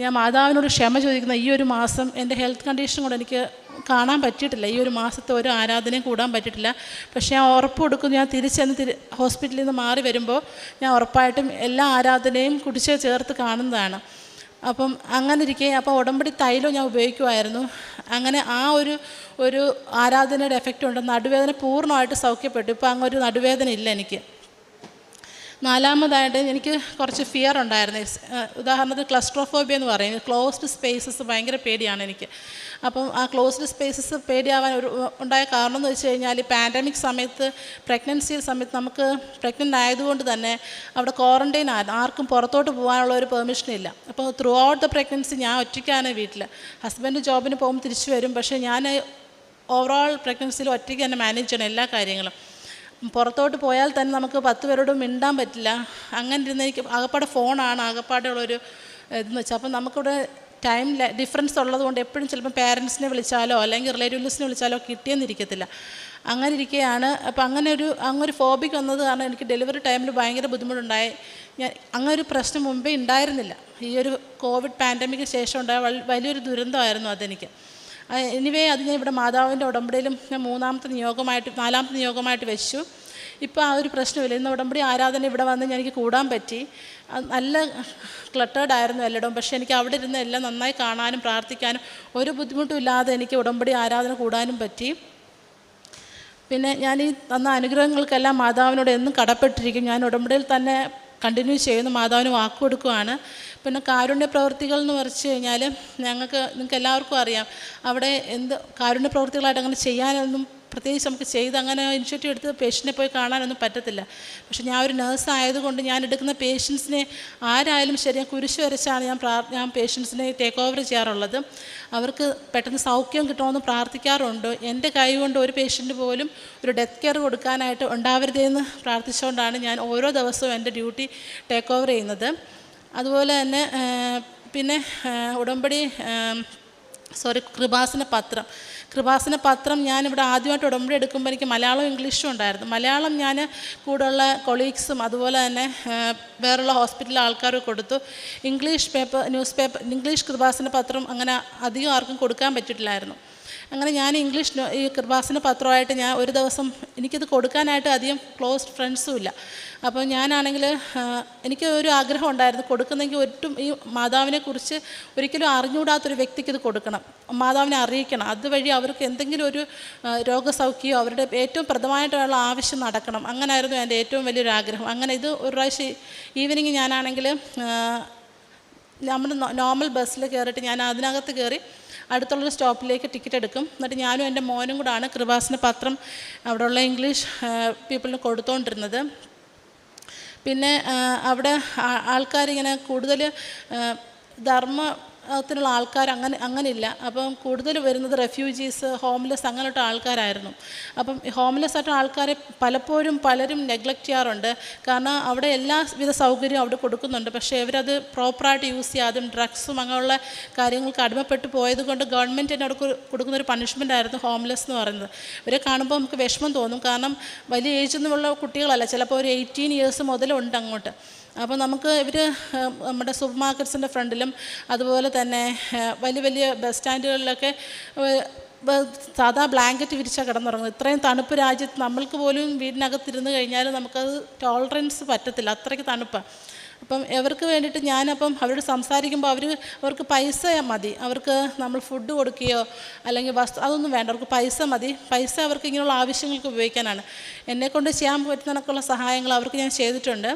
ഞാൻ. മാതാവിനോട് ക്ഷമ ചോദിക്കുന്ന ഈ ഒരു മാസം എൻ്റെ ഹെൽത്ത് കണ്ടീഷൻ കൊണ്ട് എനിക്ക് കാണാൻ പറ്റിയിട്ടില്ല, ഈ ഒരു മാസത്തെ ഒരു ആരാധനയും കൂടാൻ പറ്റിയിട്ടില്ല. പക്ഷേ ഞാൻ ഉറപ്പ് കൊടുക്കുന്നു, ഞാൻ തിരിച്ചെന്ന് ഹോസ്പിറ്റലിൽ നിന്ന് മാറി വരുമ്പോൾ ഞാൻ ഉറപ്പായിട്ടും എല്ലാ ആരാധനയും കുടിച്ച് ചേർത്ത് കാണുന്നതാണ്. അപ്പം അങ്ങനെ ഇരിക്കെ അപ്പോൾ ഉടമ്പടി തൈലം ഞാൻ ഉപയോഗിക്കുമായിരുന്നു. അങ്ങനെ ആ ഒരു ആരാധനയുടെ എഫക്റ്റ് ഉണ്ട്. നടുവേദന പൂർണ്ണമായിട്ട് സൗഖ്യപ്പെട്ടു. ഇപ്പോൾ അങ്ങൊരു നടുവേദന ഇല്ല എനിക്ക്. നാലാമതായിട്ട് എനിക്ക് കുറച്ച് ഫിയർ ഉണ്ടായിരുന്നു. ഉദാഹരണത്തിന് ക്ലസ്ട്രോഫോബിയ എന്ന് പറയും, ക്ലോസ്ഡ് സ്പേസസ് ഭയങ്കര പേടിയാണ് എനിക്ക്. അപ്പം ആ ക്ലോസ്ഡ് സ്പേസസ് പേടിയാവാൻ ഉണ്ടായ കാരണം എന്ന് വെച്ച് കഴിഞ്ഞാൽ പാൻഡമിക് സമയത്ത് പ്രഗ്നൻസി സമയത്ത് നമുക്ക് പ്രഗ്നൻ്റ് ആയതുകൊണ്ട് തന്നെ അവിടെ ക്വാറൻറ്റൈൻ ആയിരുന്നു, ആർക്കും പുറത്തോട്ട് പോകാനുള്ള ഒരു പെർമിഷൻ ഇല്ല. അപ്പോൾ ത്രൂ ഔട്ട് ദ പ്രഗ്നൻസി ഞാൻ ഒറ്റയ്ക്കാണ് വീട്ടിൽ. ഹസ്ബൻഡ് ജോബിന് പോകുമ്പോൾ തിരിച്ചു വരും, പക്ഷേ ഞാൻ ഓവറോൾ പ്രഗ്നൻസിയിൽ ഒറ്റയ്ക്ക് തന്നെ മാനേജ് ചെയ്യണം എല്ലാ കാര്യങ്ങളും. പുറത്തോട്ട് പോയാൽ തന്നെ നമുക്ക് 10 പേരോടും മിണ്ടാൻ പറ്റില്ല. അങ്ങനെ ഇരുന്ന് എനിക്ക് ആകപ്പാടെ ഫോണാണ് ആകപ്പാടെയുള്ളൊരു ഇതെന്ന് വെച്ചാൽ. അപ്പം നമുക്കിവിടെ ടൈം ഡിഫറൻസ് ഉള്ളതുകൊണ്ട് എപ്പോഴും ചിലപ്പോൾ പേരൻസിനെ വിളിച്ചാലോ അല്ലെങ്കിൽ റിലേറ്റീവ്സിനെ വിളിച്ചാലോ കിട്ടിയെന്നിരിക്കത്തില്ല. അങ്ങനെ ഇരിക്കുകയാണ്. അപ്പോൾ അങ്ങനൊരു ഫോബിക്ക് വന്നത് കാരണം എനിക്ക് ഡെലിവറി ടൈമിൽ ഭയങ്കര ബുദ്ധിമുട്ടുണ്ടായി. അങ്ങനൊരു പ്രശ്നം മുമ്പേ ഉണ്ടായിരുന്നില്ല. ഈ ഒരു കോവിഡ് പാൻഡമിക്ക് ശേഷം ഉണ്ടായ വലിയൊരു ദുരന്തമായിരുന്നു അതെനിക്ക്. എനിവേ അത് ഞാൻ ഇവിടെ മാതാവിൻ്റെ ഉടമ്പടിയിലും ഞാൻ 4ാമത്തെ നിയോഗമായിട്ട് വെച്ചു. ഇപ്പോൾ ആ ഒരു പ്രശ്നമില്ല. ഇന്ന് ഉടമ്പടി ആരാധന ഇവിടെ വന്ന് എനിക്ക് കൂടാൻ പറ്റി. നല്ല ക്ലട്ടേർഡായിരുന്നു എല്ലായിടവും, പക്ഷേ എനിക്ക് അവിടെ ഇരുന്ന് എല്ലാം നന്നായി കാണാനും പ്രാർത്ഥിക്കാനും ഒരു ബുദ്ധിമുട്ടും ഇല്ലാതെ എനിക്ക് ഉടമ്പടി ആരാധന കൂടാനും പറ്റി. പിന്നെ ഞാൻ ഈ തന്ന അനുഗ്രഹങ്ങൾക്കെല്ലാം മാതാവിനോട് എന്നും കടപ്പെട്ടിരിക്കും. ഞാൻ ഉടമ്പടിയിൽ തന്നെ കണ്ടിന്യൂ ചെയ്യുന്നു, മാതാവിന് വാക്ക് കൊടുക്കുകയാണ്. പിന്നെ കാരുണ്യ പ്രവൃത്തികൾ എന്ന് പറഞ്ഞു കഴിഞ്ഞാൽ നിങ്ങൾക്ക് എല്ലാവർക്കും അറിയാം, അവിടെ കാരുണ്യ പ്രവൃത്തികളായിട്ട് അങ്ങനെ ചെയ്യാനൊന്നും പ്രത്യേകിച്ച് നമുക്ക് അങ്ങനെ ഇനിഷ്യേറ്റീവ് എടുത്ത് പേഷ്യൻറ്റിനെ പോയി കാണാനൊന്നും പറ്റത്തില്ല. പക്ഷേ ഞാൻ ഒരു നേഴ്സ് ആയതുകൊണ്ട് ഞാൻ എടുക്കുന്ന പേഷ്യൻസിനെ ആരായാലും ശരി ഞാൻ കുരിശ് വരച്ചാണ് ഞാൻ പേഷ്യൻസിനെ ടേക്ക് ഓവർ ചെയ്യാറുള്ളത്. അവർക്ക് പെട്ടെന്ന് സൗഖ്യം കിട്ടണമെന്ന് പ്രാർത്ഥിക്കാറുണ്ട്. എൻ്റെ കൈ കൊണ്ട് ഒരു പേഷ്യൻറ്റ് പോലും ഒരു ഡെത്ത് കെയർ കൊടുക്കാനായിട്ട് ഉണ്ടാവരുതെന്ന് പ്രാർത്ഥിച്ചുകൊണ്ടാണ് ഞാൻ ഓരോ ദിവസവും എൻ്റെ ഡ്യൂട്ടി ടേക്ക് ഓവർ ചെയ്യുന്നത്. അതുപോലെ തന്നെ പിന്നെ ഉടമ്പടി കൃപാസന പത്രം ഞാനിവിടെ ആദ്യമായിട്ട് ഉടമ്പടി എടുക്കുമ്പോൾ എനിക്ക് മലയാളവും ഇംഗ്ലീഷും ഉണ്ടായിരുന്നു. മലയാളം ഞാൻ കൂടെയുള്ള കൊളീഗ്സും അതുപോലെ തന്നെ വേറുള്ള ഹോസ്പിറ്റലിലെ ആൾക്കാർക്ക് കൊടുത്തു. ഇംഗ്ലീഷ് കൃപാസന പത്രം അങ്ങനെ അധികം ആർക്കും കൊടുക്കാൻ പറ്റിയിട്ടില്ലായിരുന്നു. അങ്ങനെ ഞാൻ ഈ കൃപാസന പത്രമായിട്ട് ഞാൻ ഒരു ദിവസം എനിക്കിത് കൊടുക്കാനായിട്ട് അധികം ക്ലോസ് ഫ്രണ്ട്സും ഇല്ല. അപ്പോൾ ഞാനാണെങ്കിൽ എനിക്ക് ഒരു ആഗ്രഹം ഉണ്ടായിരുന്നു, കൊടുക്കുന്നെങ്കിൽ ഈ മാതാവിനെക്കുറിച്ച് ഒരിക്കലും അറിഞ്ഞുകൂടാത്തൊരു വ്യക്തിക്ക് ഇത് കൊടുക്കണം, മാതാവിനെ അറിയിക്കണം. അതുവഴി അവർക്ക് എന്തെങ്കിലും ഒരു രോഗസൗഖ്യമോ അവരുടെ ഏറ്റവും പ്രധാനമായിട്ടുള്ള ആവശ്യം നടക്കണം. അങ്ങനെയായിരുന്നു എൻ്റെ ഏറ്റവും വലിയൊരു ആഗ്രഹം. അങ്ങനെ ഇത് ഒരു പ്രാവശ്യം ഈവനിങ് ഞാനാണെങ്കിൽ നമ്മൾ നോർമൽ ബസ്സിൽ കയറിയിട്ട് ഞാൻ അതിനകത്ത് കയറി അടുത്തുള്ളൊരു സ്റ്റോപ്പിലേക്ക് ടിക്കറ്റ് എടുക്കും. എന്നിട്ട് ഞാനും എൻ്റെ മോനും കൂടാണ് കൃപാസന പത്രം അവിടെയുള്ള ഇംഗ്ലീഷ് പീപ്പിളിന് കൊടുത്തുകൊണ്ടിരുന്നത്. പിന്നെ അവിടെ ആൾക്കാരിങ്ങനെ കൂടുതൽ ധർമ്മത്തിനുള്ള ആൾക്കാർ അങ്ങനെയില്ല. അപ്പം കൂടുതൽ വരുന്നത് റെഫ്യൂജീസ്, ഹോംലെസ് അങ്ങനെയുള്ള ആൾക്കാരായിരുന്നു. അപ്പം ഹോംലെസ് ആയിട്ടുള്ള ആൾക്കാരെ പലരും നെഗ്ലക്റ്റ് ചെയ്യാറുണ്ട്. കാരണം അവിടെ എല്ലാവിധ സൗകര്യവും അവിടെ കൊടുക്കുന്നുണ്ട്, പക്ഷേ ഇവരത് പ്രോപ്പറായിട്ട് യൂസ് ചെയ്യാതും ഡ്രഗ്സും അങ്ങനെയുള്ള കാര്യങ്ങൾക്ക് അടിമപ്പെട്ട് പോയത് കൊണ്ട് ഗവൺമെൻറ് തന്നെ അവിടെ കൊടുക്കുന്നൊരു പണിഷ്മെൻ്റ് ആയിരുന്നു ഹോംലെസ് എന്ന് പറയുന്നത്. ഇവരെ കാണുമ്പോൾ നമുക്ക് വിഷമം തോന്നും. കാരണം വലിയ ഏജൊന്നുമുള്ള കുട്ടികളല്ല, ചിലപ്പോൾ ഒരു 18 ഇയേഴ്സ് മുതലുണ്ട് അങ്ങോട്ട്. അപ്പോൾ നമുക്ക് നമ്മുടെ സൂപ്പർ മാർക്കറ്റ്സിൻ്റെ ഫ്രണ്ടിലും അതുപോലെ തന്നെ വലിയ ബസ് സ്റ്റാൻഡുകളിലൊക്കെ സാധാ ബ്ലാങ്കറ്റ് വിരിച്ചാൽ കിടന്നുറങ്ങുന്നത്. ഇത്രയും തണുപ്പ് രാജ്യത്ത് നമ്മൾക്ക് പോലും വീടിനകത്തിരുന്ന് കഴിഞ്ഞാൽ നമുക്കത് ടോളറൻസ് പറ്റത്തില്ല, അത്രയ്ക്ക് തണുപ്പാണ്. അപ്പം ഇവർക്ക് വേണ്ടിയിട്ട് അവരോട് സംസാരിക്കുമ്പോൾ അവർക്ക് പൈസ മതി. അവർക്ക് നമ്മൾ ഫുഡ് കൊടുക്കുകയോ അല്ലെങ്കിൽ അതൊന്നും വേണ്ട, അവർക്ക് പൈസ മതി. പൈസ അവർക്ക് ഇങ്ങനെയുള്ള ആവശ്യങ്ങൾക്ക് ഉപയോഗിക്കാനാണ്. എന്നെക്കൊണ്ട് ചെയ്യാൻ പറ്റുന്നതിനൊക്കെയുള്ള സഹായങ്ങൾ അവർക്ക് ഞാൻ ചെയ്തിട്ടുണ്ട്.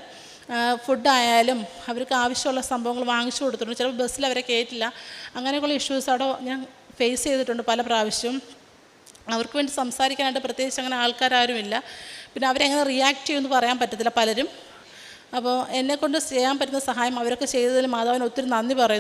ഫുഡായാലും അവർക്ക് ആവശ്യമുള്ള സംഭവങ്ങൾ വാങ്ങിച്ചു കൊടുത്തിട്ടുണ്ട്. ചിലപ്പോൾ ബസ്സിൽ അവരെ കയറ്റില്ല. അങ്ങനെയൊക്കെയുള്ള ഇഷ്യൂസ് അവിടെ ഞാൻ ഫേസ് ചെയ്തിട്ടുണ്ട് പല പ്രാവശ്യവും. അവർക്ക് വേണ്ടി സംസാരിക്കാനായിട്ട് പ്രത്യേകിച്ച് അങ്ങനെ ആൾക്കാരാരുമില്ല. പിന്നെ അവരെങ്ങനെ റിയാക്ട് ചെയ്യുമെന്ന് പറയാൻ പറ്റത്തില്ല പലരും. അപ്പോൾ എന്നെക്കൊണ്ട് ചെയ്യാൻ പറ്റുന്ന സഹായം അവരൊക്കെ ചെയ്തതിൽ മാതാവിന് ഒത്തിരി നന്ദി പറയുന്നു.